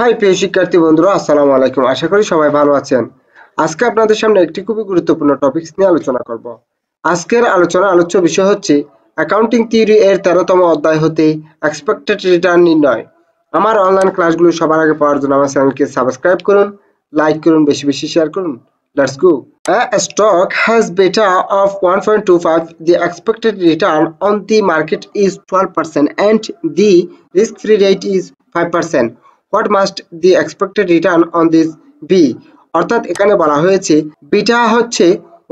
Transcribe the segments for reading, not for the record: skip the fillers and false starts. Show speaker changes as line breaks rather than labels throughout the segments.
High প্রিয় শিক্ষার্থী বন্ধুরা, আসসালামু আলাইকুম। আশা করি সবাই ভালো আছেন। আজকে আপনাদের সামনে একটি খুবই গুরুত্বপূর্ণ টপিকস নিয়ে আলোচনা করব। আজকের আলোচ্য বিষয় হচ্ছে অ্যাকাউন্টিং থিওরি এর 13তম অধ্যায় হতে এক্সপেক্টেড রিটার্ন নির্ণয়। আমার অনলাইন ক্লাসগুলো সবার আগে পাওয়ার জন্য আমার চ্যানেলকে সাবস্ক্রাইব করুন, লাইক করুন, বেশি বেশি শেয়ার করুন। Let's go. A stock has beta of 1.25. The expected return on the market is 12% and the risk-free rate is 5%. What must the expected return on this be? অর্থাৎ এখানে বলা হয়েছে বিটা হচ্ছে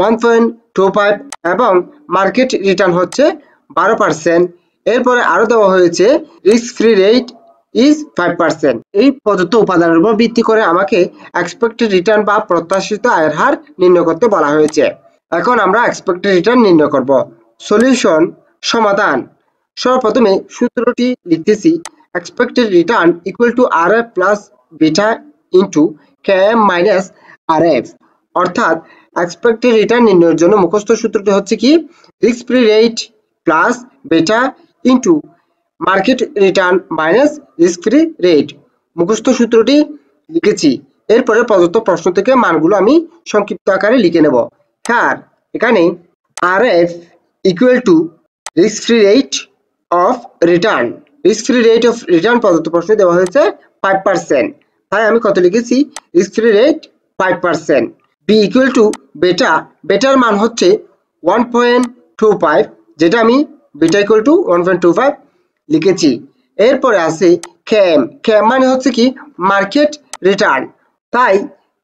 1.25 এবং মার্কেট রিটার্ন হচ্ছে 12%। এরপরে আরো দেওয়া হয়েছে রিস্ক ফ্রি রেট is 5%। এই প্রদত্ত উপাদানের উপর ভিত্তি করে আমাকে এক্সপেক্টেড রিটার্ন বা প্রত্যাশিত আয়ের হার নির্ণয় করতে বলা হয়েছে। এখন আমরা এক্সপেক্টেড রিটার্ন নির্ণয় করব। সলিউশন, সমাধান। সর্বপ্রথমে সূত্রটি লিখতেছি, expected return equal to RF plus beta into KM minus RF. অর্থাৎ এক্সপেক্টেড রিটার্ন নির্ণয়ের জন্য মুখস্থ সূত্রটি হচ্ছে কি risk free rate plus beta into market return minus risk free rate. মুখস্থ সূত্রটি লিখেছি। এরপরে প্রদত্ত প্রশ্ন থেকে মানগুলো আমি সংক্ষিপ্ত আকারে লিখে নেব। হ্যাঁ, এখানে RF equal to risk free rate of return. Risk free rate of return প্রদত্ত প্রশ্নে দেওয়া হয়েছে 5%। তাই আমি কত লিখেছি? Risk free rate 5%। B equal to beta. বেটার মান হচ্ছে 1.25, যেটা আমি বেটা ইকুয়াল টু 1.25 লিখেছি। এরপরে আছে কেএম। কেএম মানে হচ্ছে কি মার্কেট রিটার্ন। তাই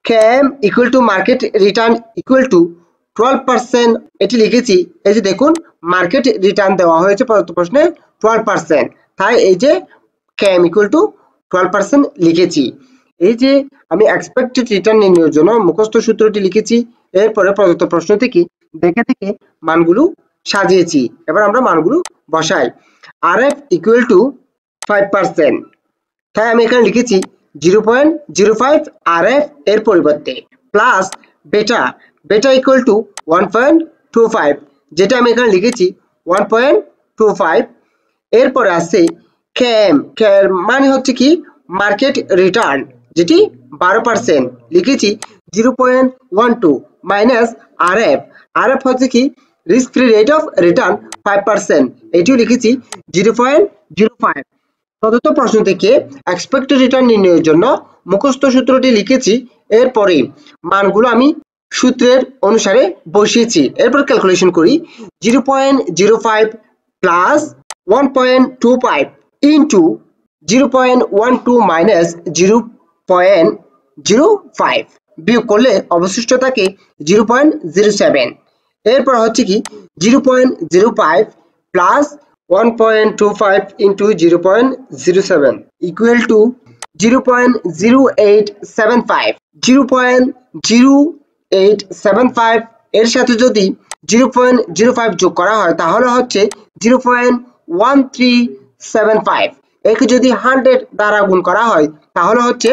KM equal to market return equal to 12%। এটি লিখেছি। এই যে দেখুন, মার্কেট রিটার্ন দেওয়া হয়েছে প্রদত্ত প্রশ্নে 12%। তাই এই যে কেএম ইকুয়াল টু 12% লিখেছি। এই যে আমি এক্সপেক্টেড রিটার্ন নির্ণয়ের জন্য মুখস্থ সূত্রটি লিখেছি। এরপরে প্রদত্ত প্রশ্ন থেকে দেখে মানগুলো সাজিয়েছি। এবার আমরা মানগুলো বসাই। RF equal two 5%। তাই আমি এখানে লিখেছি 0.05 আরএফ এর পরিবর্তে, প্লাস বেটা। বেটা ইকুয়াল টু 1.25, যেটা আমি এখানে লিখেছি 1.25। এরপরে আছে কেএম। কেএম মানে হচ্ছে কি মার্কেট রিটার্ন, যেটি 12%, লিখেছি 0.12 মাইনাস আরএফ। আরএফ হচ্ছে কি risk free rate of return 5%, এটিও লিখেছি 0.05। প্রদত্ত প্রশ্ন থেকে এক্সপেক্টেড রিটার্ন নির্ণয়ের জন্য মুখস্থ সূত্রটি লিখেছি। এরপরে মানগুলো আমি সূত্রের অনুসারে বসিয়েছি। এরপর ক্যালকুলেশন করি। 0.05 প্লাস 1.25 ইন্টু 0.12 মাইনাস 0.05 বিয়োগ করলে অবশিষ্ট থাকে 0.07। এরপর হচ্ছে কি 0.05 প্লাস 1.25 into 0.07 equal to 0.0875। 0.0875 এর সাথে যদি 0.05 যোগ করা হয় তাহলে হচ্ছে 0.1375। একে যদি 100 দ্বারা গুণ করা হয় তাহলে হচ্ছে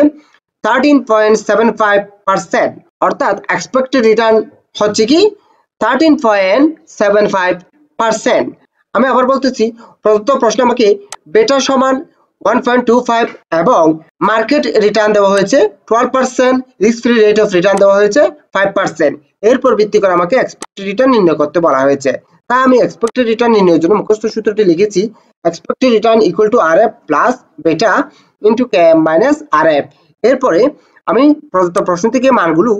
13.75%। অর্থাৎ এক্সপেক্টেড রিটার্ন হচ্ছে কি 13.75%। আমি আবার বলতেছি, প্রদত্ত প্রশ্ন আমাকে বেটা সমান 1.25 এবং মার্কেট রিটার্ন দেওয়া হয়েছে 12%, risk free rate of return দেওয়া হয়েছে 5%। এরপর ভিত্তি করে আমাকে এক্সপেক্টেড রিটার্ন নির্ণয় করতে বলা হয়েছে। তাই আমি এক্সপেক্টেড রিটার্ন নির্ণয়ের জন্য মুখস্থ সূত্রটি লিখেছি। Expected return equal to RF plus বেটা ইনটু কেএম মাইনাস আরএফ। এরপরে আমি প্রদত্ত প্রশ্ন থেকে মানগুলো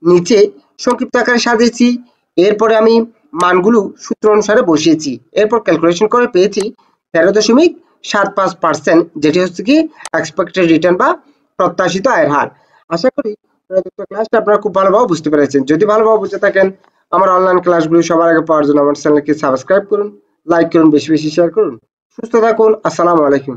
নিচে সংক্ষিপ্ত আকারে সাজিয়েছি। এরপরে আমি মানগুলো সূত্র অনুসারে বসিয়েছি। এরপর ক্যালকুলেশন করে পেয়েছি 13.75%, যেটি হচ্ছে কি এক্সপেক্টেড রিটার্ন বা প্রত্যাশিত আয়ের হার। আশা করি ক্লাসটা আপনারা খুব ভালোভাবে বুঝতে পেরেছেন। যদি ভালোভাবে বুঝে থাকেন, আমার অনলাইন ক্লাসগুলো সবার আগে পাওয়ার জন্য আমার চ্যানেলকে সাবস্ক্রাইব করুন, লাইক করুন, বেশি বেশি শেয়ার করুন। সুস্থ থাকুন। আসসালামু আলাইকুম।